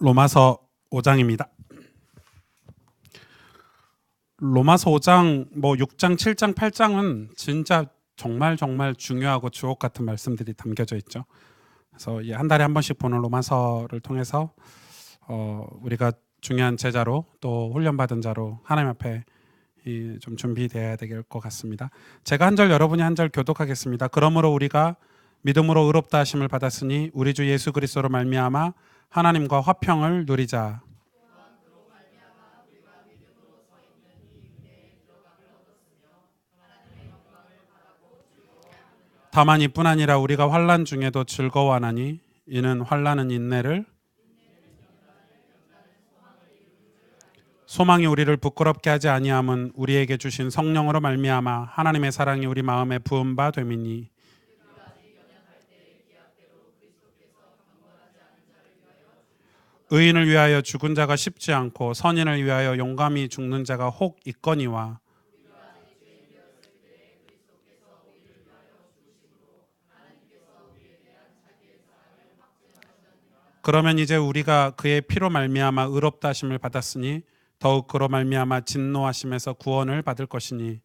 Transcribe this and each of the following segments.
로마서 5장입니다. 로마서 5장, 6장, 7장, 8장은 진짜 정말 중요하고 주옥 같은 말씀들이 담겨져 있죠. 그래서 한 달에 한 번씩 보는 로마서를 통해서 우리가 중요한 제자로 또 훈련받은 자로 하나님 앞에 좀 준비되어야 될 것 같습니다. 제가 한 절, 여러분이 한 절 교독하겠습니다. 그러므로 우리가 믿음으로 의롭다 하심을 받았으니 우리 주 예수 그리스도로 말미암아 하나님과 화평을 누리자. 다만 이뿐 아니라 우리가 환난 중에도 즐거워하나니 이는 환난은 인내를, 소망이 우리를 부끄럽게 하지 아니함은 우리에게 주신 성령으로 말미암아 하나님의 사랑이 우리 마음에 부은 바 됨이니. 의인을 위하여 죽은 자가 쉽지 않고 선인을 위하여 용감히 죽는 자가 혹 있거니와. 그러면 이제 우리가 그의 피로 말미암아 의롭다 하심을 받았으니 더욱 그로 말미암아 진노하심에서 구원을 받을 것이니.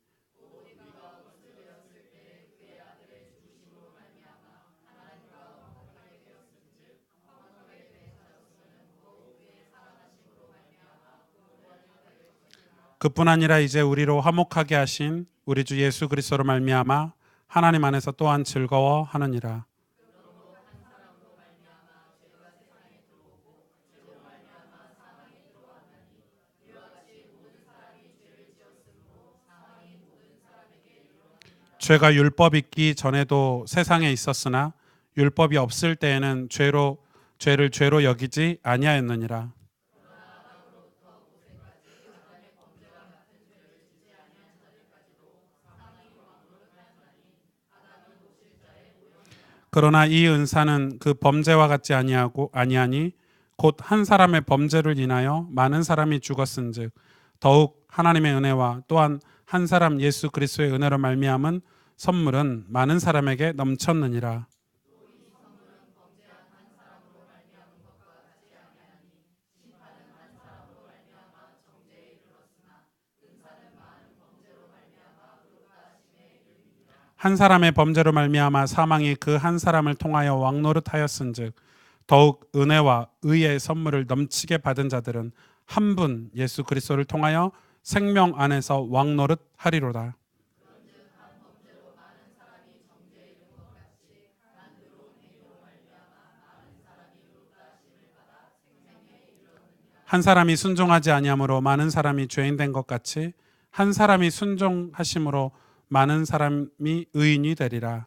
그뿐 아니라 이제 우리로 화목하게 하신 우리 주 예수 그리스도로 말미암아 하나님 안에서 또한 즐거워하느니라. 죄가 율법 있기 전에도 세상에 있었으나 율법이 없을 때에는 죄를 죄로 여기지 아니하였느니라. 그러나 이 은사는 그 범죄와 같지 아니하니 곧 한 사람의 범죄를 인하여 많은 사람이 죽었은즉 더욱 하나님의 은혜와 또한 한 사람 예수 그리스도의 은혜로 말미암은 선물은 많은 사람에게 넘쳤느니라. 한 사람의 범죄로 말미암아 사망이 그 한 사람을 통하여 왕노릇하였은즉 더욱 은혜와 의의 선물을 넘치게 받은 자들은 한 분 예수 그리스도를 통하여 생명 안에서 왕노릇하리로다. 한 사람이 순종하지 아니함으로 많은 사람이 죄인 된 것 같이 한 사람이 순종하심으로 많은 사람이 의인이 되리라.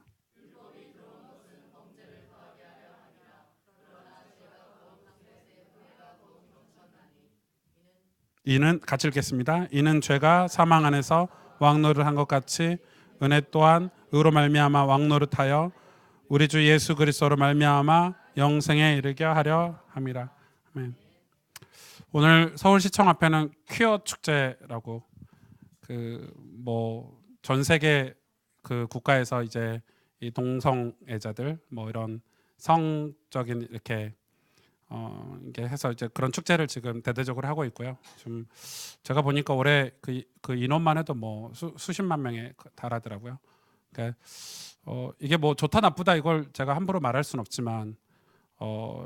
이는 같이 읽겠습니다. 이는 죄가 사망 안에서 왕노릇 한 것 같이 은혜 또한 의로 말미암아 왕노릇하여 우리 주 예수 그리스도로 말미암아 영생에 이르게 하려 함이라. 아멘. 오늘 서울시청 앞에는 퀴어 축제라고 전 세계 그 국가에서 이제 이 동성애자들 이런 성적인 이렇게 해서 이제 그런 축제를 지금 대대적으로 하고 있고요. 좀 제가 보니까 올해 그 인원만 해도 수십만 명에 달하더라고요. 그러니까 이게 좋다 나쁘다 이걸 제가 함부로 말할 수는 없지만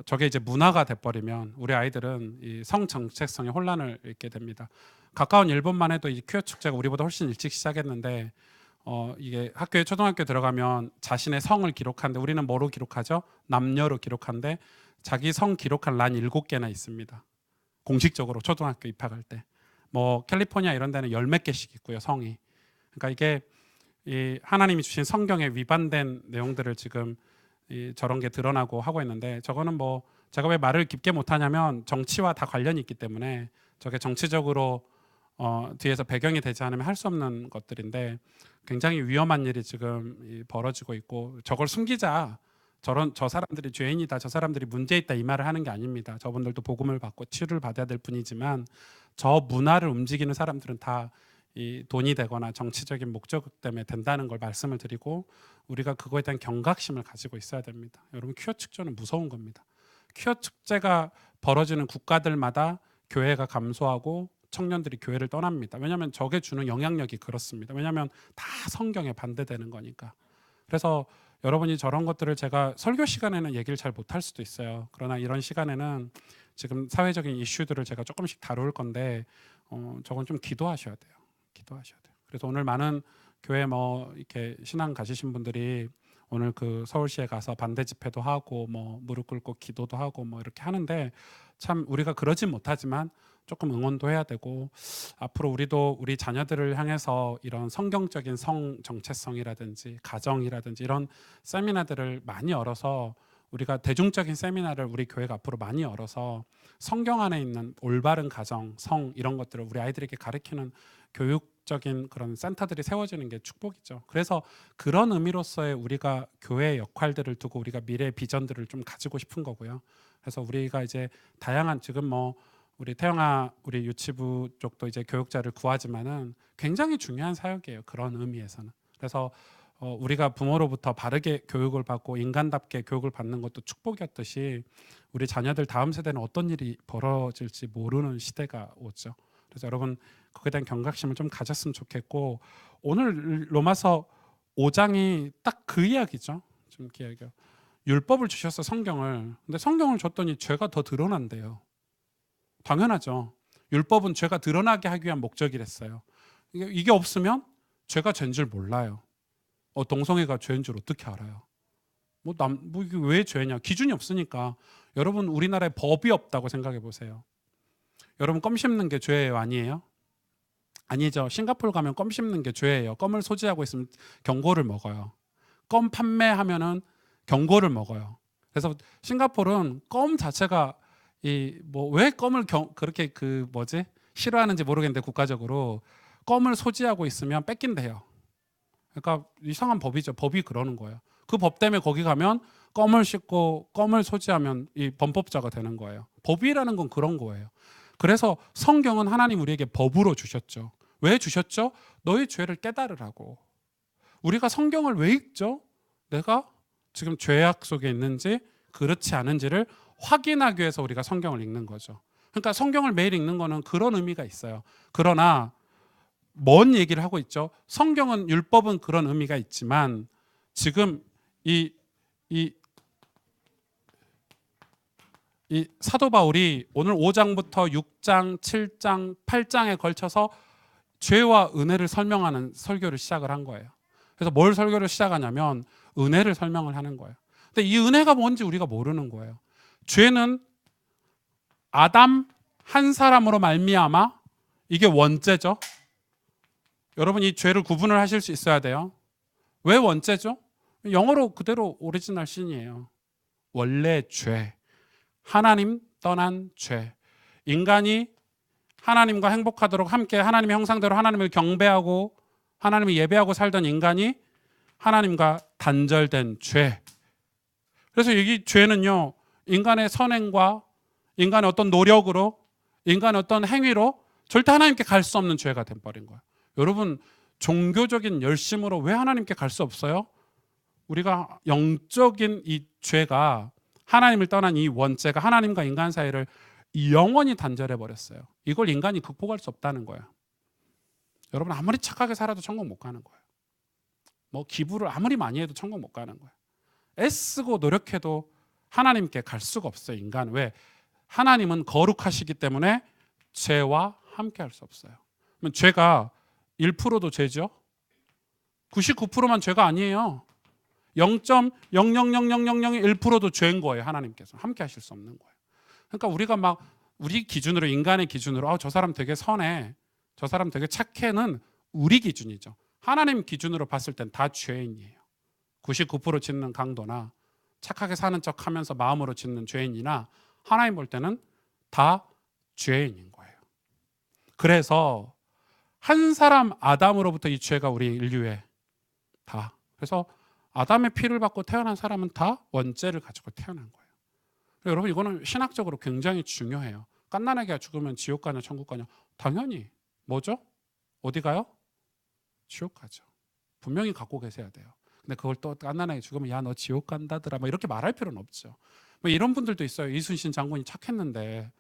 저게 이제 문화가 돼버리면 우리 아이들은 이 성 정체성에 혼란을 잃게 됩니다. 가까운 일본만 해도 이 퀴어 축제가 우리보다 훨씬 일찍 시작했는데 이게 학교에 초등학교 들어가면 자신의 성을 기록하는데 우리는 뭐로 기록하죠? 남녀로 기록하는데 자기 성 기록한 란 7개나 있습니다. 공식적으로 초등학교 입학할 때. 캘리포니아 이런 데는 열 몇 개씩 있고요, 성이. 그러니까 이게 이 하나님이 주신 성경에 위반된 내용들을 지금 저런 게 드러나고 하고 있는데 저거는 제가 왜 말을 깊게 못하냐면 정치와 다 관련이 있기 때문에 저게 정치적으로 뒤에서 배경이 되지 않으면 할 수 없는 것들인데 굉장히 위험한 일이 지금 벌어지고 있고 저걸 숨기자 저 사람들이 죄인이다 저 사람들이 문제 있다 이 말을 하는 게 아닙니다. 저분들도 복음을 받고 치유를 받아야 될 뿐이지만 저 문화를 움직이는 사람들은 다 이 돈이 되거나 정치적인 목적 때문에 된다는 걸 말씀을 드리고 우리가 그거에 대한 경각심을 가지고 있어야 됩니다. 여러분 퀴어 축제는 무서운 겁니다. 퀴어 축제가 벌어지는 국가들마다 교회가 감소하고 청년들이 교회를 떠납니다. 왜냐하면 저게 주는 영향력이 그렇습니다. 왜냐하면 다 성경에 반대되는 거니까. 그래서 여러분이 저런 것들을 제가 설교 시간에는 얘기를 잘 못할 수도 있어요. 그러나 이런 시간에는 지금 사회적인 이슈들을 제가 조금씩 다룰 건데 저건 좀 기도하셔야 돼요. 기도하셔야 돼요. 그래서 오늘 많은 교회 뭐 이렇게 신앙 가지신 분들이 오늘 그 서울시에 가서 반대 집회도 하고 뭐 무릎 꿇고 기도도 하고 뭐 이렇게 하는데 참 우리가 그러진 못하지만 조금 응원도 해야 되고 앞으로 우리도 우리 자녀들을 향해서 이런 성경적인 성 정체성이라든지 가정이라든지 이런 세미나들을 많이 열어서 우리가 대중적인 세미나를 우리 교회가 앞으로 많이 열어서 성경 안에 있는 올바른 가정, 성 이런 것들을 우리 아이들에게 가르치는 교육적인 그런 센터들이 세워지는 게 축복이죠. 그래서 그런 의미로서의 우리가 교회의 역할들을 두고 우리가 미래의 비전들을 좀 가지고 싶은 거고요. 그래서 우리가 이제 다양한 지금 뭐 우리 태영아 우리 유치부 쪽도 이제 교육자를 구하지만은 굉장히 중요한 사역이에요. 그런 의미에서는. 그래서 우리가 부모로부터 바르게 교육을 받고 인간답게 교육을 받는 것도 축복이었듯이 우리 자녀들 다음 세대는 어떤 일이 벌어질지 모르는 시대가 오죠. 그래서 여러분 그에 대한 경각심을 좀 가졌으면 좋겠고 오늘 로마서 5장이 딱 그 이야기죠. 좀 이야기가 율법을 주셔서 성경을 근데 성경을 줬더니 죄가 더 드러난대요. 당연하죠. 율법은 죄가 드러나게 하기 위한 목적이랬어요. 이게 없으면 죄가 죄인 줄 몰라요. 동성애가 죄인 줄 어떻게 알아요? 뭐 이게 왜 죄냐? 기준이 없으니까. 여러분 우리나라에 법이 없다고 생각해 보세요. 여러분 껌 씹는 게 죄예요, 아니에요? 아니죠. 싱가포르 가면 껌 씹는 게 죄예요. 껌을 소지하고 있으면 경고를 먹어요. 껌 판매하면은 경고를 먹어요. 그래서 싱가포르는 껌 자체가 이 뭐 왜 껌을 그렇게 그 뭐지 싫어하는지 모르겠는데 국가적으로 껌을 소지하고 있으면 뺏긴대요. 그러니까 이상한 법이죠. 법이 그러는 거예요. 그 법 때문에 거기 가면 껌을 씹고 껌을 소지하면 이 범법자가 되는 거예요. 법이라는 건 그런 거예요. 그래서 성경은 하나님 우리에게 법으로 주셨죠. 왜 주셨죠? 너의 죄를 깨달으라고. 우리가 성경을 왜 읽죠? 내가 지금 죄악 속에 있는지 그렇지 않은지를 확인하기 위해서 우리가 성경을 읽는 거죠. 그러니까 성경을 매일 읽는 거는 그런 의미가 있어요. 그러나 뭔 얘기를 하고 있죠? 성경은 율법은 그런 의미가 있지만 지금 이 사도 바울이 오늘 5장부터 6장, 7장, 8장에 걸쳐서 죄와 은혜를 설명하는 설교를 시작을 한 거예요. 그래서 뭘 설교를 시작하냐면 은혜를 설명을 하는 거예요. 근데 이 은혜가 뭔지 우리가 모르는 거예요. 죄는 아담 한 사람으로 말미암아 이게 원죄죠. 여러분 이 죄를 구분을 하실 수 있어야 돼요. 왜 원죄죠? 영어로 그대로 오리지널 신이에요. 원래 죄. 하나님 떠난 죄. 인간이 하나님과 행복하도록 함께 하나님의 형상대로 하나님을 경배하고 하나님을 예배하고 살던 인간이 하나님과 단절된 죄. 그래서 이 죄는요, 인간의 선행과 인간의 어떤 노력으로, 인간의 어떤 행위로 절대 하나님께 갈 수 없는 죄가 돼버린 거예요. 여러분, 종교적인 열심으로 왜 하나님께 갈 수 없어요? 우리가 영적인 이 죄가 하나님을 떠난 이 원죄가 하나님과 인간 사이를 영원히 단절해 버렸어요. 이걸 인간이 극복할 수 없다는 거예요. 여러분 아무리 착하게 살아도 천국 못 가는 거예요. 뭐 기부를 아무리 많이 해도 천국 못 가는 거예요. 애쓰고 노력해도 하나님께 갈 수가 없어요. 인간 왜? 하나님은 거룩하시기 때문에 죄와 함께 할 수 없어요. 그러면 죄가 1%도 죄죠. 99%만 죄가 아니에요. 0.0000001%도 죄인 거예요. 하나님께서 함께 하실 수 없는 거예요. 그러니까 우리가 막 우리 기준으로 인간의 기준으로 저 사람 되게 선해, 저 사람 되게 착해는 우리 기준이죠. 하나님 기준으로 봤을 땐 다 죄인이에요. 99% 짓는 강도나 착하게 사는 척하면서 마음으로 짓는 죄인이나 하나님 볼 때는 다 죄인인 거예요. 그래서 한 사람 아담으로부터 이 죄가 우리 인류에 다. 그래서 아담의 피를 받고 태어난 사람은 다 원죄를 가지고 태어난 거예요. 여러분 이거는 신학적으로 굉장히 중요해요. 갓난아기가 죽으면 지옥 가냐 천국 가냐? 당연히 뭐죠? 어디 가요? 지옥 가죠. 분명히 갖고 계셔야 돼요. 근데 그걸 또 갓난아기 죽으면 야 너 지옥 간다더라 뭐 이렇게 말할 필요는 없죠. 뭐 이런 분들도 있어요. 이순신 장군이 착했는데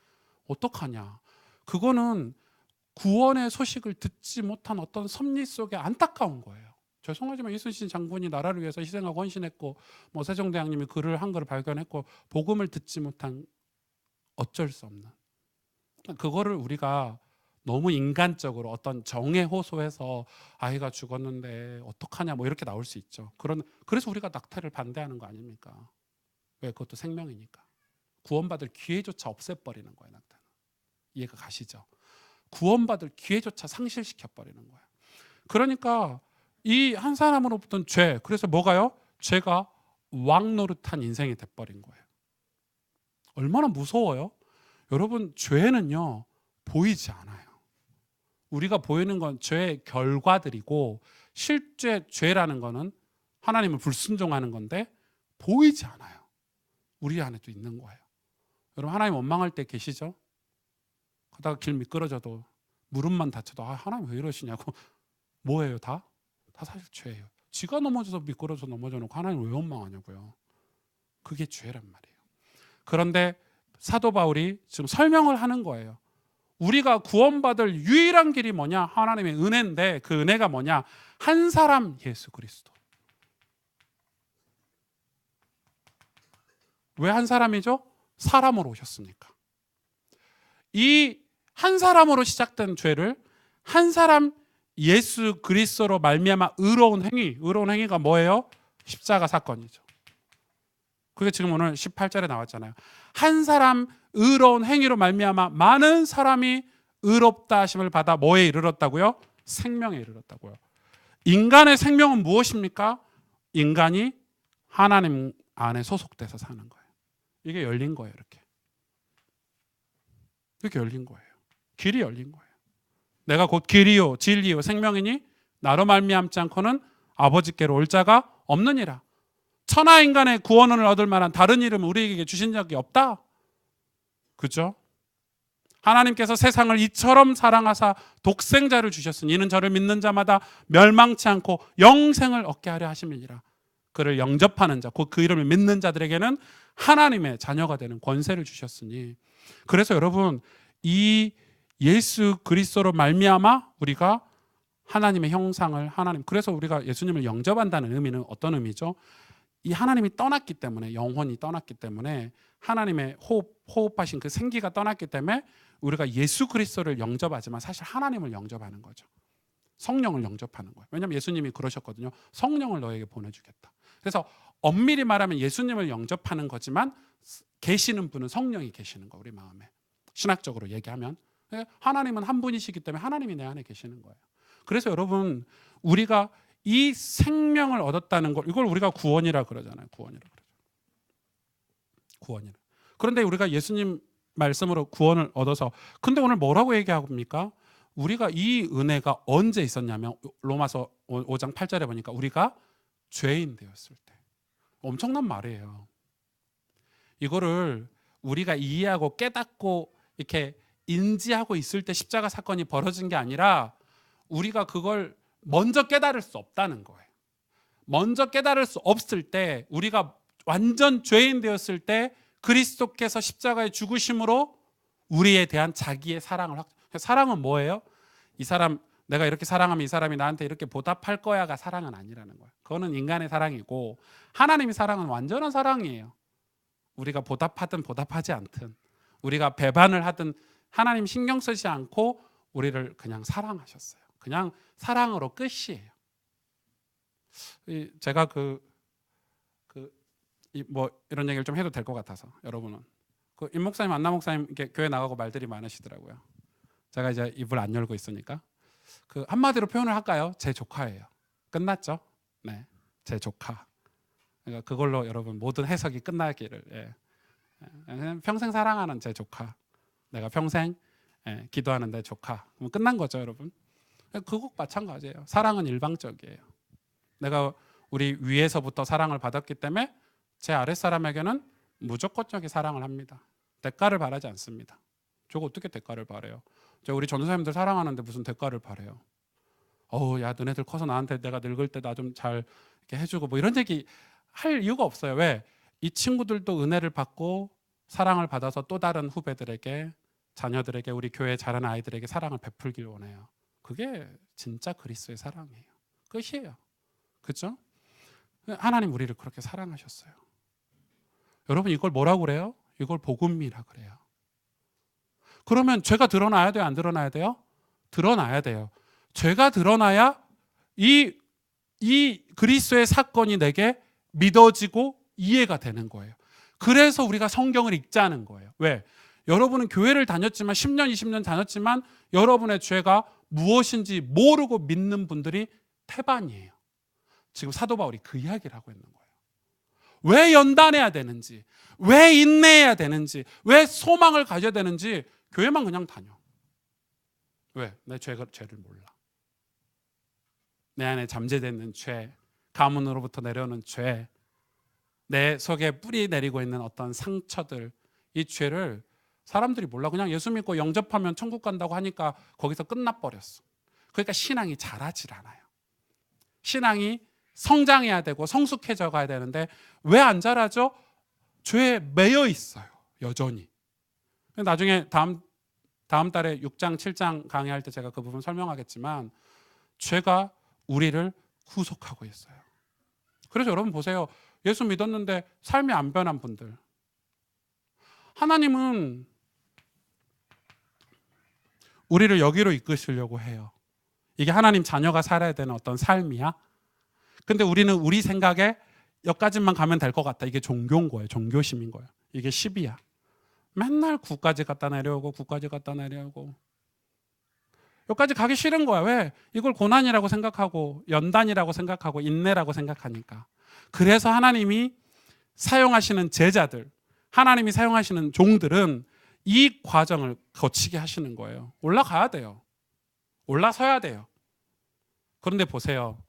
어떡하냐. 그거는 구원의 소식을 듣지 못한 어떤 섭리 속에 안타까운 거예요. 죄송하지만 이순신 장군이 나라를 위해서 희생하고 헌신했고 뭐 세종대왕님이 글을 한 글을 발견했고 복음을 듣지 못한 어쩔 수 없는 그거를 우리가 너무 인간적으로 어떤 정에 호소해서 아이가 죽었는데 어떡하냐 뭐 이렇게 나올 수 있죠. 그래서 우리가 낙태를 반대하는 거 아닙니까? 왜? 그것도 생명이니까. 구원받을 기회조차 없애버리는 거예요. 낙태는. 이해가 가시죠? 구원받을 기회조차 상실시켜버리는 거예요. 그러니까 이 한 사람으로부터는 죄, 그래서 뭐가요? 죄가 왕노릇한 인생이 돼버린 거예요. 얼마나 무서워요? 여러분, 죄는요 보이지 않아요. 우리가 보이는 건 죄의 결과들이고 실제 죄라는 거는 하나님을 불순종하는 건데 보이지 않아요. 우리 안에도 있는 거예요. 여러분, 하나님 원망할 때 계시죠? 가다가 길 미끄러져도 무릎만 다쳐도 하나님 왜 이러시냐고. 뭐예요? 다 사실 죄예요. 지가 넘어져서 미끄러져 넘어져 놓고 하나님 왜 원망하냐고요. 그게 죄란 말이에요. 그런데 사도 바울이 지금 설명을 하는 거예요. 우리가 구원받을 유일한 길이 뭐냐? 하나님의 은혜인데 그 은혜가 뭐냐? 한 사람 예수 그리스도. 왜 한 사람이죠? 사람으로 오셨으니까. 이 한 사람으로 시작된 죄를 한 사람 예수 그리스도로 말미암아 의로운 행위가 뭐예요? 십자가 사건이죠. 그게 지금 오늘 18절에 나왔잖아요. 한 사람 의로운 행위로 말미암아 많은 사람이 의롭다 하심을 받아 뭐에 이르렀다고요? 생명에 이르렀다고요. 인간의 생명은 무엇입니까? 인간이 하나님 안에 소속돼서 사는 거예요. 이게 열린 거예요. 이렇게 열린 거예요. 길이 열린 거예요. 내가 곧 길이요 진리요 생명이니 나로 말미암지 않고는 아버지께로 올 자가 없느니라. 천하 인간의 구원을 얻을 만한 다른 이름을 우리에게 주신 적이 없다. 그죠? 하나님께서 세상을 이처럼 사랑하사 독생자를 주셨으니 이는 저를 믿는 자마다 멸망치 않고 영생을 얻게 하려 하심이니라. 그를 영접하는 자, 곧 그 이름을 믿는 자들에게는 하나님의 자녀가 되는 권세를 주셨으니. 그래서 여러분, 이 예수 그리스도로 말미암아 우리가 하나님의 형상을 그래서 우리가 예수님을 영접한다는 의미는 어떤 의미죠? 이 하나님이 떠났기 때문에, 영혼이 떠났기 때문에, 하나님의 호흡하신 그 생기가 떠났기 때문에 우리가 예수 그리스도를 영접하지만 사실 하나님을 영접하는 거죠. 성령을 영접하는 거예요. 왜냐하면 예수님이 그러셨거든요. 성령을 너에게 보내주겠다. 그래서 엄밀히 말하면 예수님을 영접하는 거지만 계시는 분은 성령이 계시는 거예요. 우리 마음에. 신학적으로 얘기하면 하나님은 한 분이시기 때문에 하나님이 내 안에 계시는 거예요. 그래서 여러분, 우리가 이 생명을 얻었다는 걸, 이걸 우리가 구원이라 그러잖아요. 구원이라. 그런데 우리가 예수님 말씀으로 구원을 얻어서, 근데 오늘 뭐라고 얘기합니까? 우리가 이 은혜가 언제 있었냐면 로마서 5장 8절에 보니까 우리가 죄인 되었을 때. 엄청난 말이에요. 이거를 우리가 이해하고 깨닫고 이렇게 인지하고 있을 때 십자가 사건이 벌어진 게 아니라 우리가 그걸 먼저 깨달을 수 없다는 거예요. 먼저 깨달을 수 없을 때, 우리가 완전 죄인 되었을 때 그리스도께서 십자가의 죽으심으로 우리에 대한 자기의 사랑은 뭐예요? 이 사람 내가 이렇게 사랑하면 이 사람이 나한테 이렇게 보답할 거야가 사랑은 아니라는 거예요. 그거는 인간의 사랑이고, 하나님의 사랑은 완전한 사랑이에요. 우리가 보답하든 보답하지 않든, 우리가 배반을 하든 하나님 신경 쓰지 않고 우리를 그냥 사랑하셨어요. 그냥 사랑으로 끝이에요. 제가 뭐 이런 얘기를 좀 해도 될 것 같아서, 여러분은 임 목사님, 안나 목사님 이렇게 교회 나가고 말들이 많으시더라고요. 제가 이제 입을 안 열고 있으니까 한마디로 표현을 할까요? 제 조카예요. 끝났죠? 네, 제 조카. 그러니까 그걸로 여러분 모든 해석이 끝나기를. 평생 사랑하는 제 조카. 내가 평생 기도하는 내 조카. 그럼 끝난 거죠, 여러분. 그거 마찬가지예요. 사랑은 일방적이에요. 내가 우리 위에서부터 사랑을 받았기 때문에 제 아랫사람에게는 무조건적인 사랑을 합니다. 대가를 바라지 않습니다. 저거 어떻게 대가를 바래요? 저 우리 전도사님들 사랑하는데 무슨 대가를 바래요? 야, 너네들 커서 나한테 내가 늙을 때 나 좀 잘 이렇게 해주고 뭐 이런 얘기 할 이유가 없어요. 왜? 이 친구들도 은혜를 받고 사랑을 받아서 또 다른 후배들에게, 자녀들에게, 우리 교회 자라는 아이들에게 사랑을 베풀길 원해요. 그게 진짜 그리스도의 사랑이에요. 끝이에요. 그렇죠? 하나님 우리를 그렇게 사랑하셨어요. 여러분 이걸 뭐라고 그래요? 이걸 복음이라 그래요. 그러면 죄가 드러나야 돼요? 안 드러나야 돼요? 드러나야 돼요. 죄가 드러나야 이 그리스도의 사건이 내게 믿어지고 이해가 되는 거예요. 그래서 우리가 성경을 읽자는 거예요. 왜? 여러분은 교회를 다녔지만 10년, 20년 다녔지만 여러분의 죄가 무엇인지 모르고 믿는 분들이 태반이에요. 지금 사도 바울이 그 이야기를 하고 있는 거예요. 왜 연단해야 되는지, 왜 인내해야 되는지, 왜 소망을 가져야 되는지 교회만 그냥 다녀. 왜? 내 죄를 몰라. 내 안에 잠재되어 있는 죄, 가문으로부터 내려오는 죄, 내 속에 뿌리 내리고 있는 어떤 상처들, 이 죄를 사람들이 몰라. 그냥 예수 믿고 영접하면 천국 간다고 하니까 거기서 끝나버렸어. 그러니까 신앙이 자라질 않아요. 신앙이 성장해야 되고 성숙해져 가야 되는데 왜 안 자라죠? 죄에 매여 있어요. 여전히. 나중에 다음 달에 6장, 7장 강의할 때 제가 그 부분 설명하겠지만 죄가 우리를 구속하고 있어요. 그래서 여러분 보세요. 예수 믿었는데 삶이 안 변한 분들. 하나님은 우리를 여기로 이끄시려고 해요. 이게 하나님 자녀가 살아야 되는 어떤 삶이야. 근데 우리는 우리 생각에 여기까지만 가면 될 것 같다. 이게 종교인 거예요. 종교심인 거예요. 이게 10이야. 맨날 9까지 갖다 내려오고 9까지 갖다 내려오고 여기까지 가기 싫은 거야. 왜? 이걸 고난이라고 생각하고 연단이라고 생각하고 인내라고 생각하니까. 그래서 하나님이 사용하시는 제자들, 하나님이 사용하시는 종들은 이 과정을 거치게 하시는 거예요. 올라가야 돼요. 올라서야 돼요. 그런데 보세요.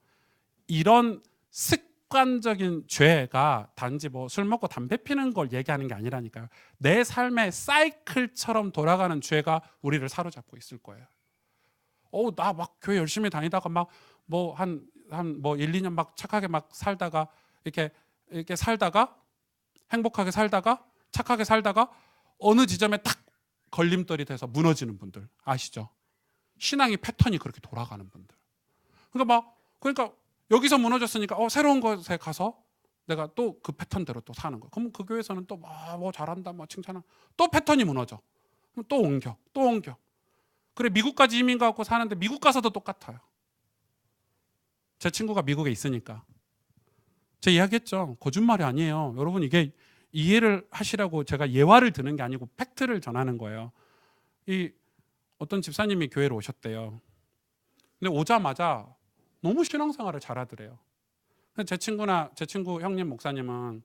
이런 습관적인 죄가 단지 뭐 술 먹고 담배 피는 걸 얘기하는 게 아니라니까요. 내 삶의 사이클처럼 돌아가는 죄가 우리를 사로잡고 있을 거예요. 나 막 교회 열심히 다니다가 막 뭐 한 1, 2년 막 착하게 막 살다가 이렇게 살다가 행복하게 살다가 착하게 살다가 어느 지점에 딱 걸림돌이 돼서 무너지는 분들 아시죠? 신앙의 패턴이 그렇게 돌아가는 분들. 그러니까 여기서 무너졌으니까 새로운 곳에 가서 내가 또 그 패턴대로 또 사는 거야. 그럼 그 교회에서는 또 뭐 잘한다, 뭐 칭찬하, 또 패턴이 무너져. 그럼 또 옮겨. 그래 미국까지 이민 가고 사는데 미국 가서도 똑같아요. 제 친구가 미국에 있으니까 제가 이야기했죠. 거짓말이 아니에요. 여러분 이게 이해를 하시라고 제가 예화를 드는 게 아니고 팩트를 전하는 거예요. 이 어떤 집사님이 교회로 오셨대요. 근데 오자마자 너무 신앙생활을 잘하더래요. 제 친구 형님 목사님은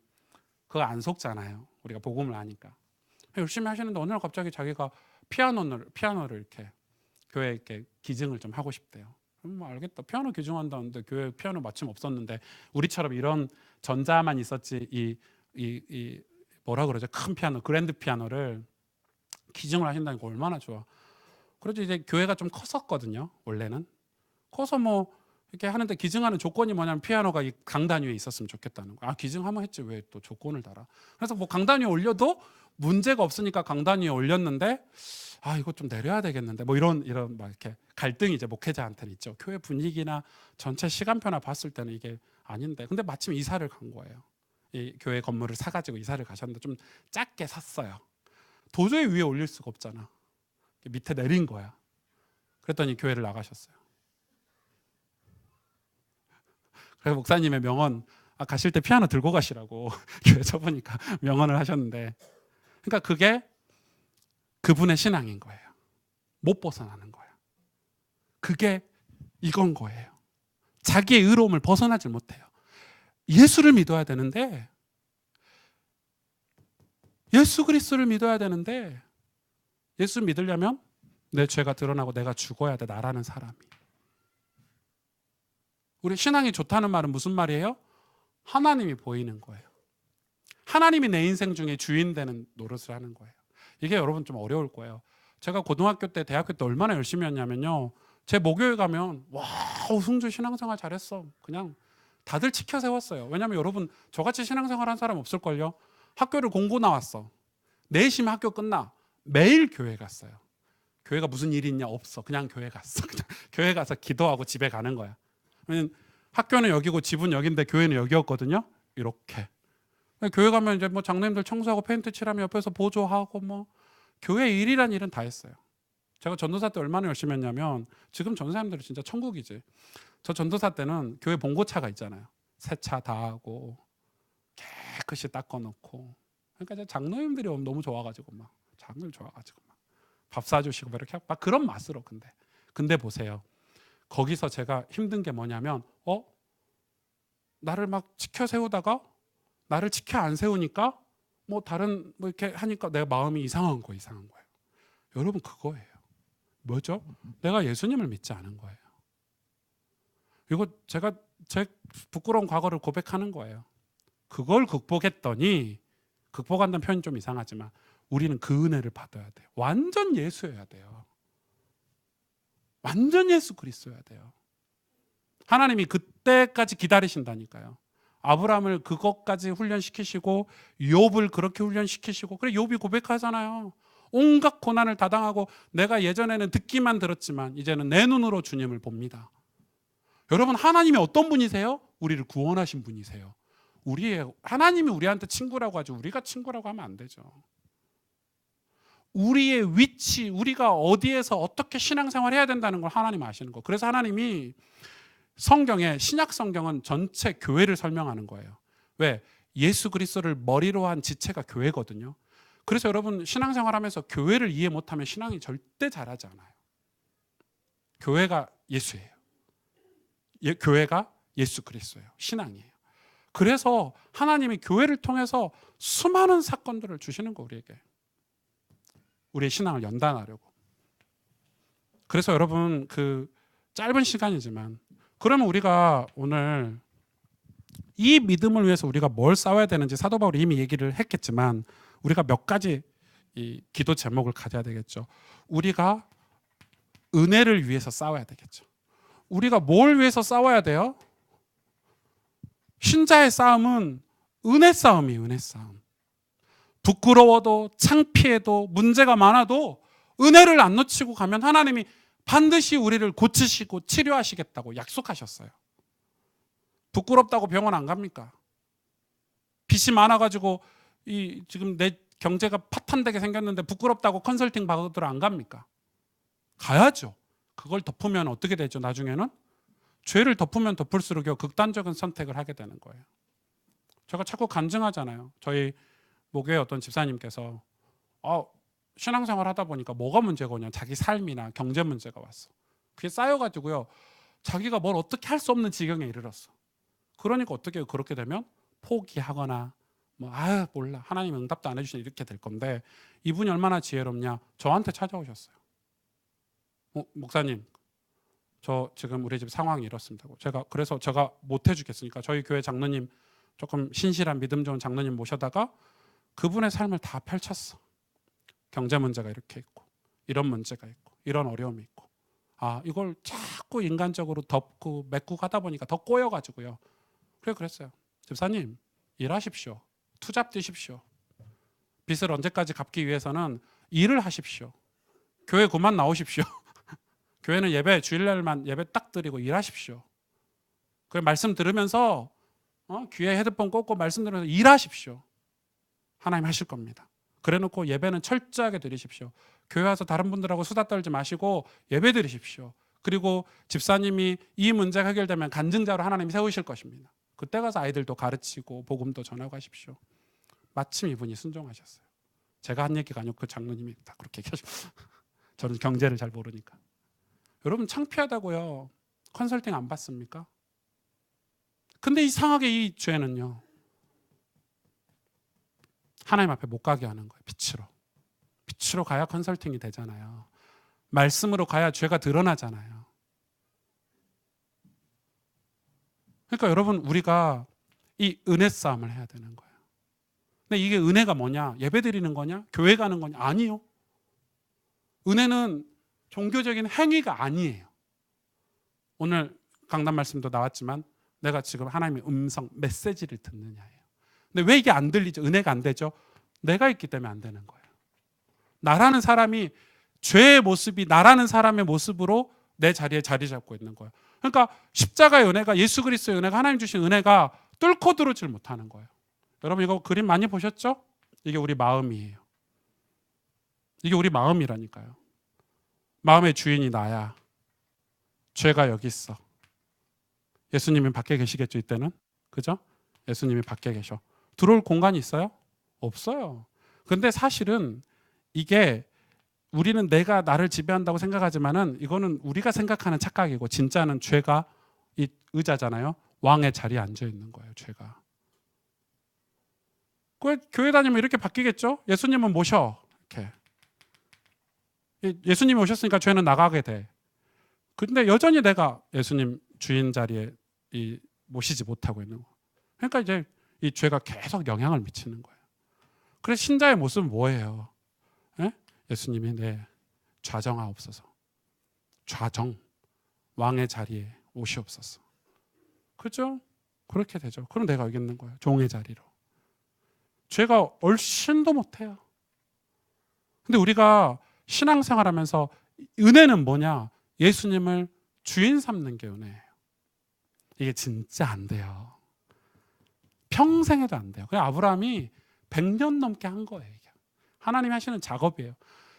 그거 안 속잖아요. 우리가 복음을 아니까. 열심히 하시는데 어느 날 갑자기 자기가 피아노를 이렇게 교회에 이렇게 기증을 좀 하고 싶대요. 알겠다. 피아노 기증한다는데 교회 피아노 마침 없었는데 우리처럼 이런 전자만 있었지 이 뭐라 그러죠? 큰 피아노, 그랜드 피아노를 기증을 하신다니까 얼마나 좋아. 그래도 이제 교회가 좀 컸었거든요. 원래는 커서 뭐 이렇게 하는데 기증하는 조건이 뭐냐면 피아노가 이 강단 위에 있었으면 좋겠다는 거야. 기증하면 했지 왜 또 조건을 달아. 그래서 뭐 강단 위에 올려도 문제가 없으니까 강단 위에 올렸는데 이거 좀 내려야 되겠는데 뭐 이런 막 이렇게 갈등이 이제 목회자한테는 있죠. 교회 분위기나 전체 시간표나 봤을 때는 이게 아닌데 근데 마침 이사를 간 거예요. 이 교회 건물을 사가지고 이사를 가셨는데 좀 작게 샀어요. 도저히 위에 올릴 수가 없잖아. 밑에 내린 거야. 그랬더니 교회를 나가셨어요. 그래서 목사님의 명언, 가실 때 피아노 들고 가시라고 교회 쳐보니까 명언을 하셨는데, 그러니까 그게 그분의 신앙인 거예요. 못 벗어나는 거예요. 그게 이건 거예요. 자기의 의로움을 벗어나질 못해요. 예수를 믿어야 되는데, 예수 그리스도를 믿어야 되는데, 예수 믿으려면 내 죄가 드러나고 내가 죽어야 돼, 나라는 사람이. 우리 신앙이 좋다는 말은 무슨 말이에요? 하나님이 보이는 거예요. 하나님이 내 인생 중에 주인 되는 노릇을 하는 거예요. 이게 여러분 좀 어려울 거예요. 제가 고등학교 때, 대학교 때 얼마나 열심히 했냐면요. 제 목요일 가면 와, 우승주 신앙생활 잘했어. 그냥 다들 치켜 세웠어요. 왜냐하면 여러분 저같이 신앙생활 한 사람 없을걸요. 학교를 공고 나왔어. 4시면 학교 끝나. 매일 교회 갔어요. 교회가 무슨 일이 있냐? 없어. 그냥 교회 갔어. 그냥 교회 가서 기도하고 집에 가는 거야. 왜냐면 학교는 여기고 집은 여긴데 교회는 여기였거든요. 이렇게. 교회 가면 이제 뭐 장로님들 청소하고 페인트 칠하면 옆에서 보조하고 뭐 교회 일이란 일은 다 했어요. 제가 전도사 때 얼마나 열심히 했냐면 지금 전도사님들은 진짜 천국이지. 저 전도사 때는 교회 봉고차가 있잖아요. 세차 다 하고 깨끗이 닦아놓고. 그러니까 이제 장로님들이 너무 좋아가지고 막 장로님 좋아가지고 막 밥 사주시고 이렇게 막 그런 맛으로. 근데 보세요. 거기서 제가 힘든 게 뭐냐면 나를 막 지켜 세우다가 나를 지켜 안 세우니까 뭐 다른 뭐 이렇게 하니까 내가 마음이 이상한 거예요. 여러분 그거예요. 뭐죠? 내가 예수님을 믿지 않은 거예요. 이거 제가 제 부끄러운 과거를 고백하는 거예요. 그걸 극복했더니, 극복한다는 표현이 좀 이상하지만 우리는 그 은혜를 받아야 돼요. 완전 예수여야 돼요. 완전 예수 그리스도여야 돼요. 하나님이 그때까지 기다리신다니까요. 아브라함을 그것까지 훈련시키시고 욥을 그렇게 훈련시키시고, 그래 욥이 고백하잖아요. 온갖 고난을 다 당하고 내가 예전에는 듣기만 들었지만 이제는 내 눈으로 주님을 봅니다. 여러분 하나님이 어떤 분이세요? 우리를 구원하신 분이세요. 하나님이 우리한테 친구라고 하죠. 우리가 친구라고 하면 안 되죠. 우리의 위치, 우리가 어디에서 어떻게 신앙생활 해야 된다는 걸 하나님 아시는 거. 그래서 하나님이 성경에, 신약 성경은 전체 교회를 설명하는 거예요. 왜? 예수 그리스도를 머리로 한 지체가 교회거든요. 그래서 여러분 신앙생활 하면서 교회를 이해 못하면 신앙이 절대 잘하지 않아요. 교회가 예수예요. 교회가 예수 그리스도예요. 신앙이에요. 그래서 하나님이 교회를 통해서 수많은 사건들을 주시는 거, 우리에게. 우리의 신앙을 연단하려고. 그래서 여러분 그 짧은 시간이지만, 그러면 우리가 오늘 이 믿음을 위해서 우리가 뭘 싸워야 되는지 사도 바울이 이미 얘기를 했겠지만 우리가 몇 가지 이 기도 제목을 가져야 되겠죠. 우리가 은혜를 위해서 싸워야 되겠죠. 우리가 뭘 위해서 싸워야 돼요? 신자의 싸움은 은혜 싸움이에요. 은혜 싸움. 부끄러워도 창피해도 문제가 많아도 은혜를 안 놓치고 가면 하나님이 반드시 우리를 고치시고 치료하시겠다고 약속하셨어요. 부끄럽다고 병원 안 갑니까? 빚이 많아가지고 지금 내 경제가 파탄되게 생겼는데 부끄럽다고 컨설팅 받으러 안 갑니까? 가야죠. 그걸 덮으면 어떻게 되죠? 나중에는 죄를 덮으면 덮을수록 극단적인 선택을 하게 되는 거예요. 제가 자꾸 간증하잖아요. 저희 목교회 어떤 집사님께서 신앙생활 하다 보니까 뭐가 문제가 오냐, 자기 삶이나 경제 문제가 왔어. 그게 쌓여가지고요, 자기가 뭘 어떻게 할 수 없는 지경에 이르렀어. 그러니까 어떻게 해요? 그렇게 되면 포기하거나 몰라, 하나님 응답도 안 해주시니 이렇게 될 건데, 이분이 얼마나 지혜롭냐, 저한테 찾아오셨어요. 목사님, 저 지금 우리 집 상황이 이렇습니다. 그래서 제가 못 해주겠으니까 저희 교회 장로님, 조금 신실한 믿음 좋은 장로님 모셔다가 그분의 삶을 다 펼쳤어. 경제 문제가 이렇게 있고, 이런 문제가 있고, 이런 어려움이 있고, 이걸 자꾸 인간적으로 덮고 메꾸고 하다 보니까 더 꼬여가지고요. 그랬어요. 집사님, 일하십시오. 투잡 뛰십시오. 빚을 언제까지 갚기 위해서는 일을 하십시오. 교회 그만 나오십시오. 교회는 예배, 주일날만 예배 딱 드리고 일하십시오. 그 말씀 들으면서 귀에 헤드폰 꽂고 말씀 들으면서 일하십시오. 하나님 하실 겁니다. 그래놓고 예배는 철저하게 드리십시오. 교회 와서 다른 분들하고 수다 떨지 마시고 예배 드리십시오. 그리고 집사님이 이 문제가 해결되면 간증자로 하나님이 세우실 것입니다. 그때 가서 아이들도 가르치고 복음도 전하고 하십시오. 마침 이분이 순종하셨어요. 제가 한 얘기가 아니고 그 장로님이 다 그렇게 얘기하셨어요. 저는 경제를 잘 모르니까. 여러분 창피하다고요. 컨설팅 안 받습니까? 근데 이상하게 이 죄는요, 하나님 앞에 못 가게 하는 거예요. 빛으로 가야 컨설팅이 되잖아요. 말씀으로 가야 죄가 드러나잖아요. 그러니까 여러분, 우리가 이 은혜 싸움을 해야 되는 거예요. 근데 이게 은혜가 뭐냐? 예배 드리는 거냐? 교회 가는 거냐? 아니요. 은혜는 종교적인 행위가 아니에요. 오늘 강단 말씀도 나왔지만 내가 지금 하나님의 음성, 메시지를 듣느냐예요. 근데 왜 이게 안 들리죠? 은혜가 안 되죠? 내가 있기 때문에 안 되는 거예요. 나라는 사람이, 죄의 모습이 나라는 사람의 모습으로 내 자리에 자리 잡고 있는 거예요. 그러니까 십자가의 은혜가, 예수 그리스도의 은혜가, 하나님 주신 은혜가 뚫고 들어오질 못하는 거예요. 여러분 이거 그림 많이 보셨죠? 이게 우리 마음이에요. 이게 우리 마음이라니까요. 마음의 주인이 나야. 죄가 여기 있어. 예수님이 밖에 계시겠죠, 이때는? 그죠? 예수님이 밖에 계셔. 들어올 공간이 있어요? 없어요. 근데 사실은 이게 우리는 내가 나를 지배한다고 생각하지만은 이거는 우리가 생각하는 착각이고, 진짜는 죄가 이 의자잖아요. 왕의 자리에 앉아 있는 거예요, 죄가. 교회 다니면 이렇게 바뀌겠죠? 예수님은 모셔. 이렇게. 예수님이 오셨으니까 죄는 나가게 돼. 근데 여전히 내가 예수님 주인 자리에 모시지 못하고 있는 거예요. 그러니까 이제 이 죄가 계속 영향을 미치는 거예요. 그래서 신자의 모습은 뭐예요? 예? 예수님이 내 좌정하옵소서. 좌정, 왕의 자리에 오시옵소서. 그죠? 그렇게 되죠. 그럼 내가 여기 있는 거예요. 종의 자리로. 죄가 얼씬도 못해요. 근데 우리가 신앙생활하면서 은혜는 뭐냐? 예수님을 주인 삼는 게 은혜예요. 이게 진짜 안 돼요. 평생에도 안 돼요. 그냥 아브라함이 100년 넘게 한 거예요. 이게. 하나님이 하시는 작업이에요.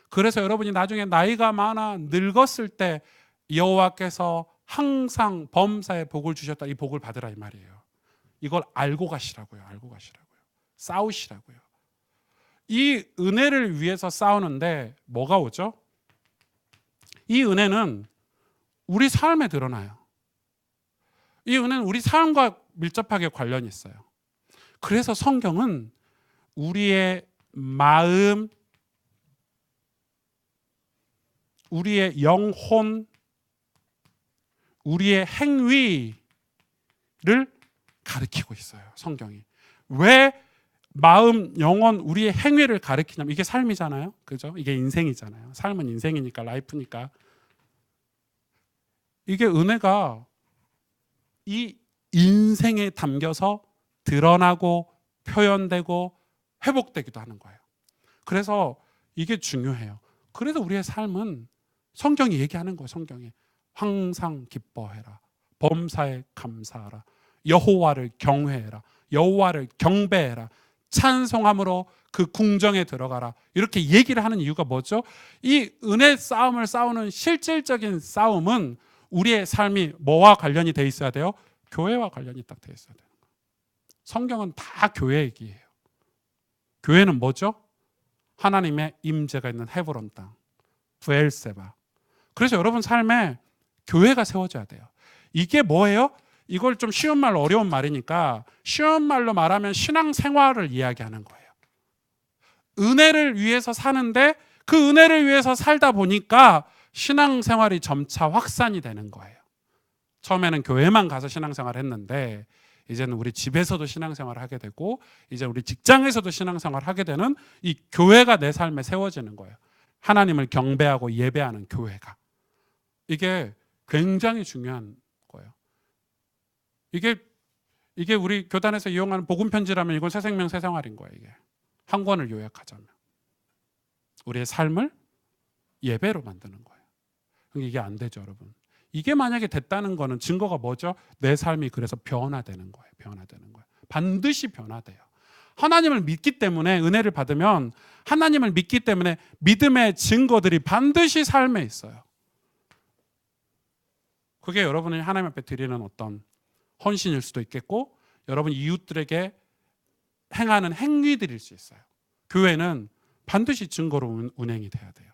그래서 여러분이 나중에 나이가 많아 늙었을 때 여호와께서 항상 범사에 복을 주셨다, 이 복을 받으라 이 말이에요. 이걸 알고 가시라고요. 알고 가시라고요. 싸우시라고요. 이 은혜를 위해서 싸우는데 뭐가 오죠? 이 은혜는 우리 삶에 드러나요. 이 은혜는 우리 삶과 밀접하게 관련이 있어요. 그래서 성경은 우리의 마음, 우리의 영혼, 우리의 행위를 가리키고 있어요. 성경이. 왜 마음, 영혼, 우리의 행위를 가리키냐면 이게 삶이잖아요. 그죠? 이게 인생이잖아요. 삶은 인생이니까, 라이프니까. 이게 은혜가 이 인생에 담겨서 드러나고 표현되고 회복되기도 하는 거예요. 그래서 이게 중요해요. 그래서 우리의 삶은 성경이 얘기하는 거예요. 성경이 항상 기뻐해라, 범사에 감사하라, 여호와를 경외해라, 여호와를 경배해라, 찬송함으로 그 궁정에 들어가라. 이렇게 얘기를 하는 이유가 뭐죠? 이 은혜 싸움을 싸우는 실질적인 싸움은 우리의 삶이 뭐와 관련이 돼 있어야 돼요? 교회와 관련이 딱 돼 있어야 돼요. 성경은 다 교회 얘기예요. 교회는 뭐죠? 하나님의 임재가 있는 헤브론 땅, 브엘세바. 그래서 여러분 삶에 교회가 세워져야 돼요. 이게 뭐예요? 이걸 좀 쉬운 말로, 어려운 말이니까 쉬운 말로 말하면 신앙생활을 이야기하는 거예요. 은혜를 위해서 사는데 그 은혜를 위해서 살다 보니까 신앙생활이 점차 확산이 되는 거예요. 처음에는 교회만 가서 신앙생활을 했는데 이제는 우리 집에서도 신앙생활을 하게 되고, 이제 우리 직장에서도 신앙생활을 하게 되는 이 교회가 내 삶에 세워지는 거예요. 하나님을 경배하고 예배하는 교회가. 이게 굉장히 중요한 거예요. 이게 우리 교단에서 이용하는 복음 편지라면 이건 새 생명 새 생활인 거예요. 이게 한 권을 요약하자면 우리의 삶을 예배로 만드는 거예요. 이게 안 되죠, 여러분. 이게 만약에 됐다는 거는 증거가 뭐죠? 내 삶이 그래서 변화되는 거예요. 변화되는 거예요. 반드시 변화돼요. 하나님을 믿기 때문에, 은혜를 받으면 하나님을 믿기 때문에 믿음의 증거들이 반드시 삶에 있어요. 그게 여러분이 하나님 앞에 드리는 어떤 헌신일 수도 있겠고, 여러분 이웃들에게 행하는 행위들일 수 있어요. 교회는 반드시 증거로 운행이 돼야 돼요.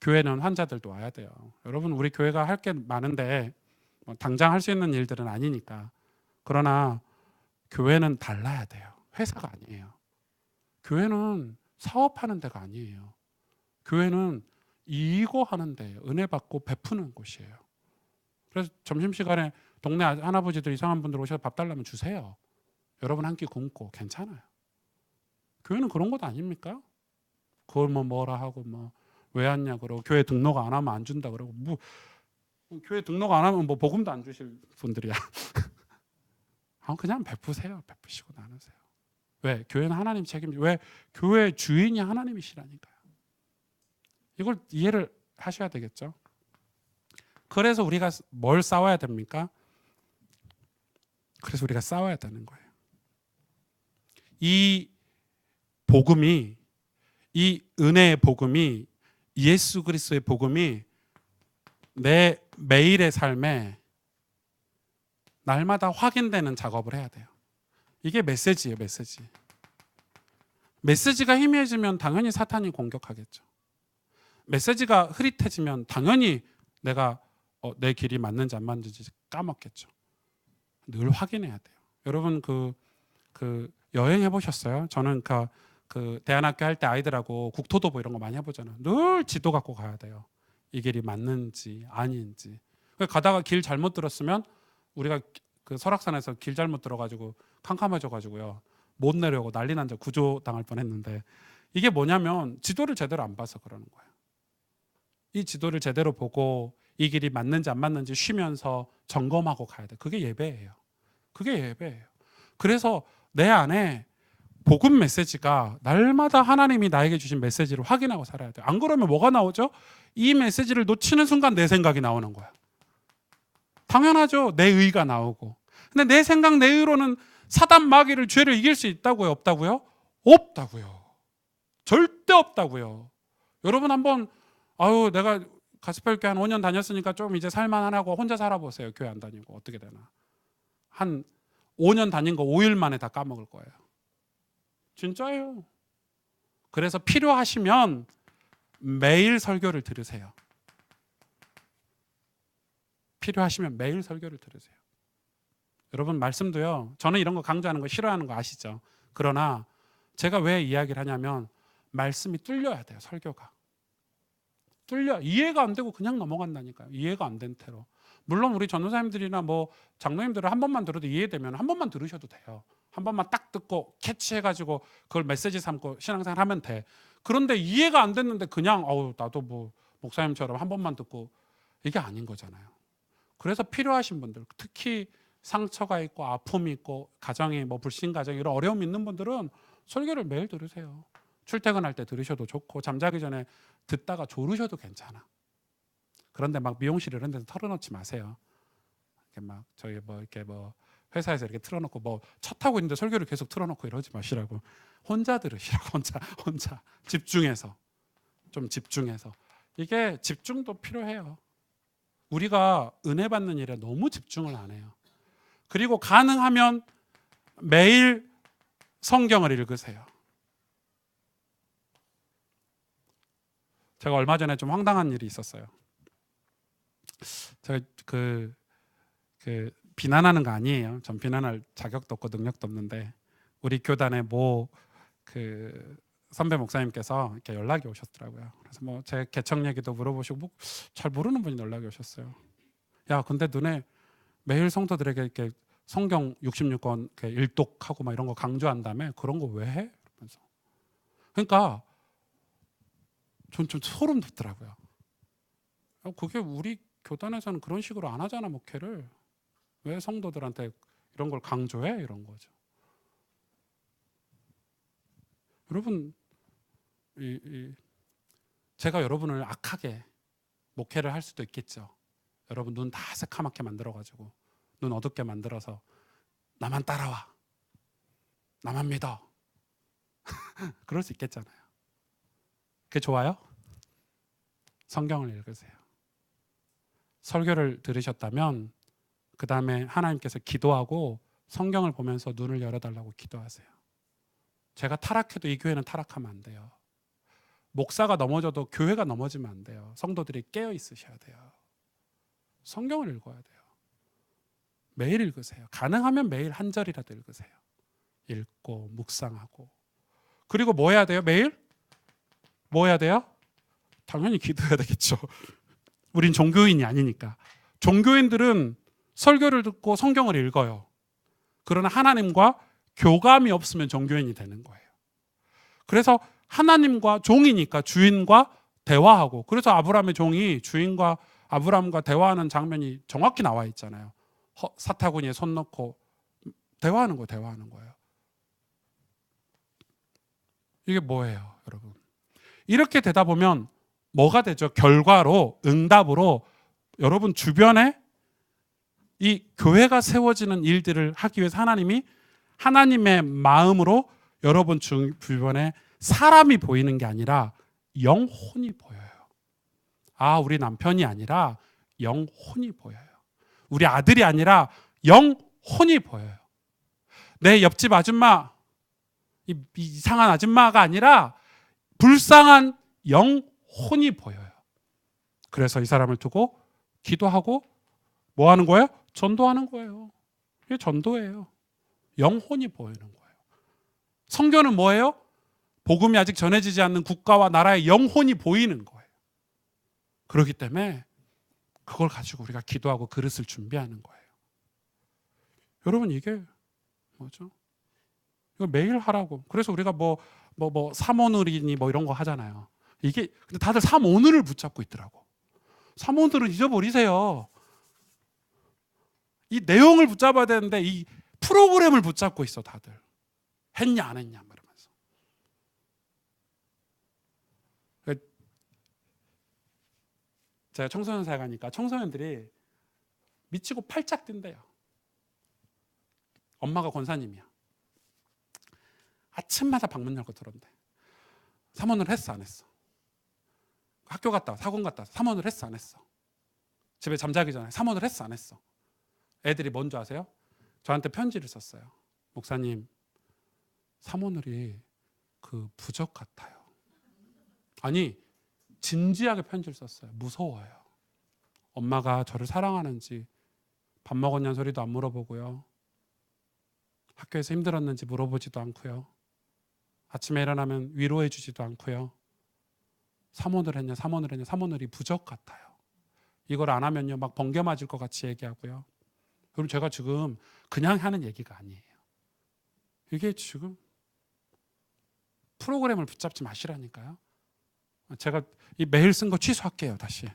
교회는 환자들도 와야 돼요. 여러분 우리 교회가 할 게 많은데 당장 할 수 있는 일들은 아니니까. 그러나 교회는 달라야 돼요. 회사가 아니에요. 교회는 사업하는 데가 아니에요. 교회는 이거 하는 데예요. 은혜 받고 베푸는 곳이에요. 그래서 점심시간에 동네 할아버지들, 이상한 분들 오셔서 밥 달라면 주세요. 여러분 한 끼 굶고 괜찮아요. 교회는 그런 것 아닙니까? 그걸 뭐라 하고 왜 왔냐 그러고, 교회 등록 안 하면 안 준다 그러고, 교회 등록 안 하면 복음도 안 주실 분들이야. 그냥 베푸세요. 베푸시고 나누세요. 왜? 교회는 하나님 책임지. 왜? 교회 주인이 하나님이시라니까요. 이걸 이해를 하셔야 되겠죠. 그래서 우리가 뭘 싸워야 됩니까? 그래서 우리가 싸워야 되는 거예요. 이 복음이, 이 은혜의 복음이, 예수 그리스도의 복음이 내 매일의 삶에 날마다 확인되는 작업을 해야 돼요. 이게 메시지예요, 메시지. 메시지가 희미해지면 당연히 사탄이 공격하겠죠. 메시지가 흐릿해지면 당연히 내가 내 길이 맞는지 안 맞는지 까먹겠죠. 늘 확인해야 돼요. 여러분 그 여행해 보셨어요? 저는 그 대안학교 할 때 아이들하고 국토도보 이런 거 많이 해보잖아요. 늘 지도 갖고 가야 돼요. 이 길이 맞는지 아닌지. 가다가 길 잘못 들었으면 우리가 그 설악산에서 길 잘못 들어가지고 캄캄해져가지고요 못 내려오고 난리 난 적 구조 당할 뻔했는데, 이게 뭐냐면 지도를 제대로 안 봐서 그러는 거예요. 이 지도를 제대로 보고 이 길이 맞는지 안 맞는지 쉬면서 점검하고 가야 돼. 그게 예배예요. 그게 예배예요. 그래서 내 안에 복음 메시지가 날마다 하나님이 나에게 주신 메시지를 확인하고 살아야 돼요. 안 그러면 뭐가 나오죠? 이 메시지를 놓치는 순간 내 생각이 나오는 거야. 당연하죠. 내 의가 나오고. 근데 내 생각, 내 의로는 사단 마귀를, 죄를 이길 수 있다고요? 없다고요? 없다고요. 절대 없다고요. 여러분 한번 내가 가스펠교회 한 5년 다녔으니까 좀 이제 살만하고 혼자 살아보세요. 교회 안 다니고 어떻게 되나. 한 5년 다닌 거 5일 만에 다 까먹을 거예요. 진짜예요. 그래서 필요하시면 매일 설교를 들으세요. 필요하시면 매일 설교를 들으세요. 여러분 말씀도요, 저는 이런 거 강조하는 거 싫어하는 거 아시죠? 그러나 제가 왜 이야기를 하냐면 말씀이 뚫려야 돼요. 설교가 이해가 안 되고 그냥 넘어간다니까요. 이해가 안 된 채로. 물론 우리 전도사님들이나 뭐 장로님들은 한 번만 들어도 이해되면 한 번만 들으셔도 돼요. 한 번만 딱 듣고 캐치해가지고 그걸 메시지 삼고 신앙생활 하면 돼. 그런데 이해가 안 됐는데 그냥 나도 뭐 목사님처럼 한 번만 듣고, 이게 아닌 거잖아요. 그래서 필요하신 분들, 특히 상처가 있고 아픔이 있고 가정이 뭐 불신 가정 이런 어려움이 있는 분들은 설교를 매일 들으세요. 출퇴근할 때 들으셔도 좋고 잠자기 전에 듣다가 졸으셔도 괜찮아. 그런데 막 미용실 이런 데서 털어놓지 마세요. 이렇게 막 저희 이렇게 회사에서 이렇게 틀어놓고 차 타고 있는데 설교를 계속 틀어놓고 이러지 마시라고. 혼자 들으시라고. 혼자 집중해서, 좀 집중해서. 이게 집중도 필요해요. 우리가 은혜 받는 일에 너무 집중을 안 해요. 그리고 가능하면 매일 성경을 읽으세요. 제가 얼마 전에 좀 황당한 일이 있었어요. 제가 비난하는 거 아니에요. 전 비난할 자격도 없고 능력도 없는데, 우리 교단의 선배 목사님께서 이렇게 연락이 오셨더라고요. 그래서 제 개척 얘기도 물어보시고 잘 모르는 분이 연락이 오셨어요. 야, 근데 너네 매일 성도들에게 이렇게 성경 66권 일독하고 막 이런 거 강조한다며? 그런 거 왜 해? 그러면서. 그러니까 전 좀 소름 돋더라고요. 그게 우리 교단에서는 그런 식으로 안 하잖아, 목회를. 왜 성도들한테 이런 걸 강조해? 이런 거죠. 여러분, 제가 여러분을 악하게 목회를 할 수도 있겠죠. 여러분 눈 다 새카맣게 만들어가지고 눈 어둡게 만들어서 나만 따라와, 나만 믿어 그럴 수 있겠잖아요. 그게 좋아요? 성경을 읽으세요. 설교를 들으셨다면 그 다음에 하나님께서 기도하고 성경을 보면서 눈을 열어달라고 기도하세요. 제가 타락해도 이 교회는 타락하면 안 돼요. 목사가 넘어져도 교회가 넘어지면 안 돼요. 성도들이 깨어 있으셔야 돼요. 성경을 읽어야 돼요. 매일 읽으세요. 가능하면 매일 한 절이라도 읽으세요. 읽고 묵상하고. 그리고 뭐 해야 돼요? 매일? 뭐 해야 돼요? 당연히 기도해야 되겠죠. 우린 종교인이 아니니까. 종교인들은 설교를 듣고 성경을 읽어요. 그러나 하나님과 교감이 없으면 종교인이 되는 거예요. 그래서 하나님과 종이니까 주인과 대화하고, 그래서 아브라함의 종이 주인과 아브라함과 대화하는 장면이 정확히 나와 있잖아요. 사타구니에 손 넣고 대화하는 거예요. 대화하는 거예요. 이게 뭐예요, 여러분? 이렇게 되다 보면 뭐가 되죠? 결과로, 응답으로 여러분 주변에 이 교회가 세워지는 일들을 하기 위해서 하나님이 하나님의 마음으로 여러분 주변에 사람이 보이는 게 아니라 영혼이 보여요. 아, 우리 남편이 아니라 영혼이 보여요. 우리 아들이 아니라 영혼이 보여요. 내 옆집 아줌마, 이상한 아줌마가 아니라 불쌍한 영혼이 보여요. 그래서 이 사람을 두고 기도하고 뭐 하는 거예요? 전도하는 거예요. 이게 전도예요. 영혼이 보이는 거예요. 선교는 뭐예요? 복음이 아직 전해지지 않는 국가와 나라의 영혼이 보이는 거예요. 그렇기 때문에 그걸 가지고 우리가 기도하고 그릇을 준비하는 거예요. 여러분, 이게 뭐죠? 이거 매일 하라고. 그래서 우리가 삼오늘이니 뭐 이런 거 하잖아요. 이게 근데 다들 삼오늘을 붙잡고 있더라고. 삼오늘은 잊어버리세요. 이 내용을 붙잡아야 되는데 이 프로그램을 붙잡고 있어 다들. 했냐 안 했냐 말하면서. 제가 청소년사에 가니까 청소년들이 미치고 팔짝 뛴대요. 엄마가 권사님이야. 아침마다 방문 열고 들어온대. 삼원을 했어 안 했어? 학교 갔다 와, 학원 갔다 와, 삼원을 했어 안 했어? 집에 잠자기 전에 삼원을 했어 안 했어? 애들이 뭔지 아세요? 저한테 편지를 썼어요. 목사님, 삼오늘이 그 부적 같아요. 아니, 진지하게 편지를 썼어요. 무서워요. 엄마가 저를 사랑하는지 밥 먹었냐는 소리도 안 물어보고요. 학교에서 힘들었는지 물어보지도 않고요. 아침에 일어나면 위로해 주지도 않고요. 삼오늘 했냐, 삼오늘 했냐, 삼오늘이 부적 같아요. 이걸 안 하면요 막 번개 맞을 것 같이 얘기하고요. 그럼 제가 지금 그냥 하는 얘기가 아니에요. 이게 지금 프로그램을 붙잡지 마시라니까요. 제가 이 메일 쓴 거 취소할게요 다시.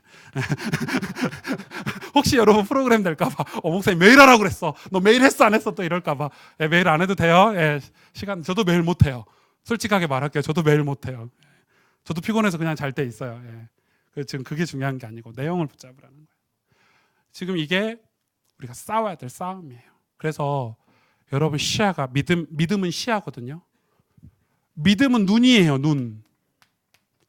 혹시 여러분 프로그램 될까봐 목사님 메일 하라고 그랬어. 너 메일 했어 안 했어 또 이럴까봐. 메일 안 해도 돼요. 시간 저도 메일 못 해요. 솔직하게 말할게요. 저도 메일 못 해요. 저도 피곤해서 그냥 잘 때 있어요. 지금 그게 중요한 게 아니고 내용을 붙잡으라는 거예요. 지금 이게 우리가 싸워야 될 싸움이에요. 그래서 여러분 시야가 믿음은 시야거든요. 믿음은 눈이에요. 눈.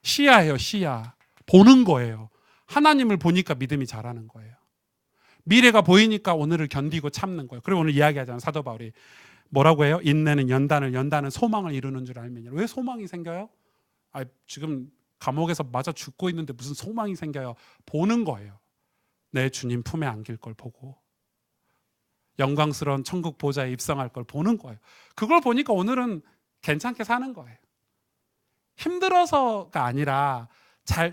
시야예요. 시야. 보는 거예요. 하나님을 보니까 믿음이 자라는 거예요. 미래가 보이니까 오늘을 견디고 참는 거예요. 그리고 오늘 이야기하잖아요. 사도 바울이 뭐라고 해요? 인내는 연단은 소망을 이루는 줄 알면요. 왜 소망이 생겨요? 지금 감옥에서 맞아 죽고 있는데 무슨 소망이 생겨요? 보는 거예요. 내 주님 품에 안길 걸 보고 영광스러운 천국 보좌에 입성할 걸 보는 거예요. 그걸 보니까 오늘은 괜찮게 사는 거예요. 힘들어서가 아니라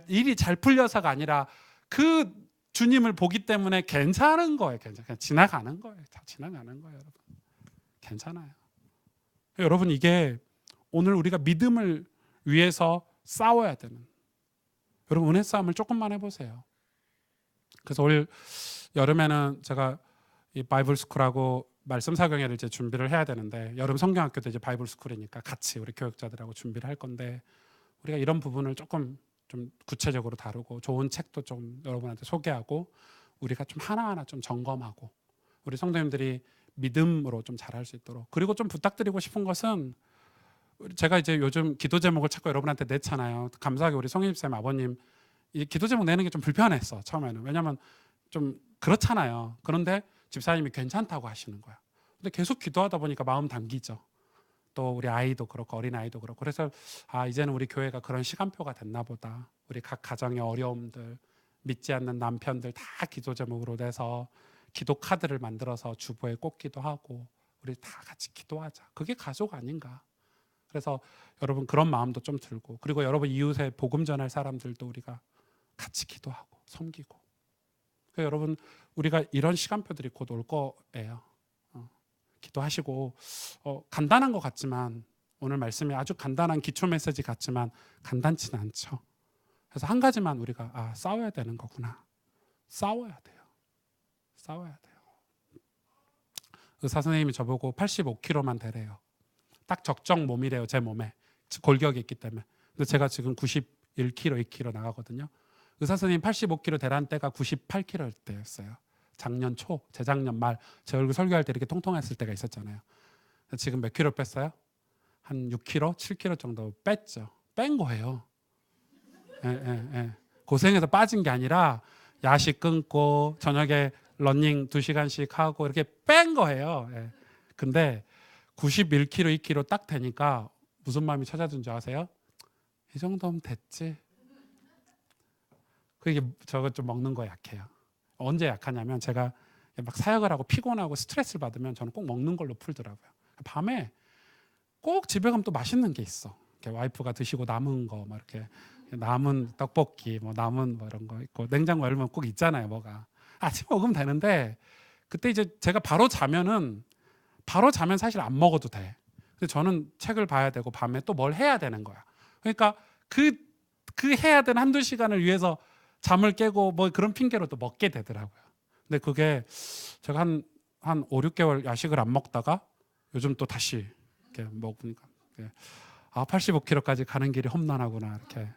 일이 잘 풀려서가 아니라 그 주님을 보기 때문에 괜찮은 거예요. 그냥 지나가는 거예요. 다 지나가는 거예요, 여러분. 괜찮아요. 여러분, 이게 오늘 우리가 믿음을 위해서 싸워야 되는, 여러분 은혜 싸움을 조금만 해보세요. 그래서 올 여름에는 제가 이 바이블 스쿨하고 말씀 사경회를 이제 준비를 해야 되는데, 여름 성경학교도 이제 바이블 스쿨이니까 같이 우리 교육자들하고 준비를 할 건데, 우리가 이런 부분을 조금 좀 구체적으로 다루고 좋은 책도 좀 여러분한테 소개하고 우리가 좀 하나하나 좀 점검하고 우리 성도님들이 믿음으로 좀 잘할 수 있도록. 그리고 좀 부탁드리고 싶은 것은, 제가 이제 요즘 기도 제목을 자꾸 여러분한테 냈잖아요. 감사하게 우리 성인집사님 아버님 이 기도 제목 내는 게 좀 불편했어 처음에는. 왜냐하면 좀 그렇잖아요. 그런데 집사님이 괜찮다고 하시는 거야. 근데 계속 기도하다 보니까 마음 당기죠. 또 우리 아이도 그렇고 어린 아이도 그렇고. 그래서 이제는 우리 교회가 그런 시간표가 됐나 보다. 우리 각 가정의 어려움들, 믿지 않는 남편들 다 기도 제목으로 내서 기도 카드를 만들어서 주보에 꽂기도 하고 우리 다 같이 기도하자. 그게 가족 아닌가. 그래서 여러분 그런 마음도 좀 들고, 그리고 여러분 이웃에 복음 전할 사람들도 우리가 같이 기도하고 섬기고. 그러니까 여러분 우리가 이런 시간표들이 곧 올 거예요. 기도하시고 간단한 것 같지만, 오늘 말씀이 아주 간단한 기초 메시지 같지만 간단치는 않죠. 그래서 한 가지만 우리가 싸워야 되는 거구나. 싸워야 돼요. 싸워야 돼요. 의사 선생님이 저보고 85kg만 되래요. 딱 적정 몸이래요. 제 몸에 골격이 있기 때문에. 근데 제가 지금 91kg, 2kg 나가거든요. 의사 선생님 85kg 되란 때가 98kg 때였어요. 작년 초, 재작년 말 제 얼굴 설교할 때 이렇게 통통했을 때가 있었잖아요. 지금 몇 킬로 뺐어요? 한 6kg, 7kg 정도 뺐죠. 뺀 거예요. 예. 고생해서 빠진 게 아니라 야식 끊고 저녁에 러닝 2시간씩 하고 이렇게 뺀 거예요. 예. 근데 91kg, 2kg 딱 되니까 무슨 마음이 찾아든 줄 아세요? 이 정도면 됐지. 그게 저거 좀 먹는 거 약해요. 언제 약하냐면 제가 막 사역을 하고 피곤하고 스트레스를 받으면 저는 꼭 먹는 걸로 풀더라고요. 밤에 꼭 집에 가면 또 맛있는 게 있어. 이렇게 와이프가 드시고 남은 거, 막 이렇게 남은 떡볶이, 뭐 남은 뭐 이런 거 있고 냉장고 열면 꼭 있잖아요, 뭐가. 아침 먹으면 되는데 그때 이제 제가 바로 자면 사실 안 먹어도 돼. 근데 저는 책을 봐야 되고 밤에 또 뭘 해야 되는 거야. 그러니까 그 해야 되는 한두 시간을 위해서 잠을 깨고 뭐 그런 핑계로 또 먹게 되더라고요. 근데 그게 제가 한 5, 6개월 야식을 안 먹다가 요즘 또 다시 이렇게 먹으니까 85kg까지 가는 길이 험난하구나 이렇게.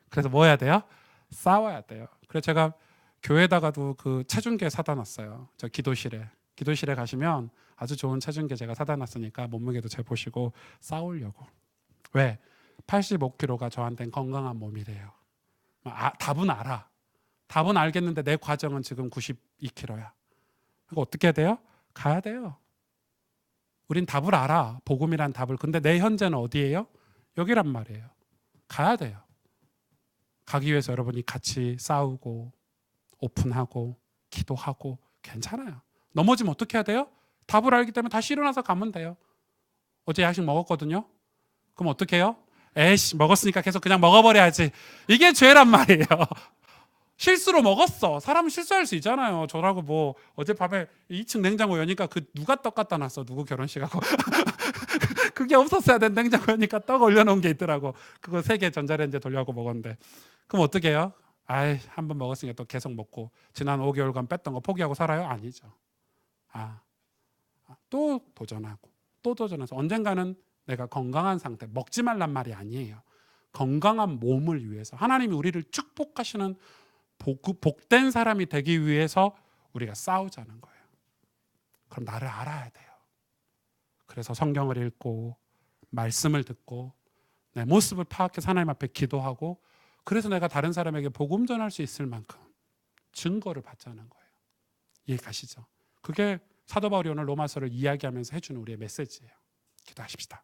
그래서 뭐 해야 돼요? 싸워야 돼요. 그래서 제가 교회에다가도 그 체중계 사다 놨어요. 저 기도실에 가시면 아주 좋은 체중계 제가 사다 놨으니까 몸무게도 재보시고 싸우려고. 왜? 85kg가 저한테는 건강한 몸이래요. 답은 알아. 답은 알겠는데 내 과정은 지금 92kg야. 그거 어떻게 해야 돼요? 가야 돼요. 우린 답을 알아. 복음이란 답을. 근데 내 현재는 어디예요? 여기란 말이에요. 가야 돼요. 가기 위해서 여러분이 같이 싸우고 오픈하고 기도하고 괜찮아요. 넘어지면 어떻게 해야 돼요? 답을 알기 때문에 다시 일어나서 가면 돼요. 어제 야식 먹었거든요. 그럼 어떻게 해요? 에이씨 먹었으니까 계속 그냥 먹어버려야지. 이게 죄란 말이에요. 실수로 먹었어. 사람은 실수할 수 있잖아요. 저라고 뭐 어젯밤에 2층 냉장고 여니까 그 누가 떡 갖다 놨어. 누구 결혼식하고. 그게 없었어야 된 냉장고 여니까 떡 올려놓은 게 있더라고. 그거 3개 전자레인지에 돌려고 먹었는데. 그럼 어떻게 해요? 아이 한 번 먹었으니까 또 계속 먹고 지난 5개월간 뺐던 거 포기하고 살아요? 아니죠. 또 도전하고 또 도전해서 언젠가는 내가 건강한 상태, 먹지 말란 말이 아니에요. 건강한 몸을 위해서 하나님이 우리를 축복하시는 복된 사람이 되기 위해서 우리가 싸우자는 거예요. 그럼 나를 알아야 돼요. 그래서 성경을 읽고 말씀을 듣고 내 모습을 파악해서 하나님 앞에 기도하고 그래서 내가 다른 사람에게 복음 전할 수 있을 만큼 증거를 받자는 거예요. 이해 가시죠? 그게 사도 바울이 오늘 로마서를 이야기하면서 해주는 우리의 메시지예요. 기도하십시다.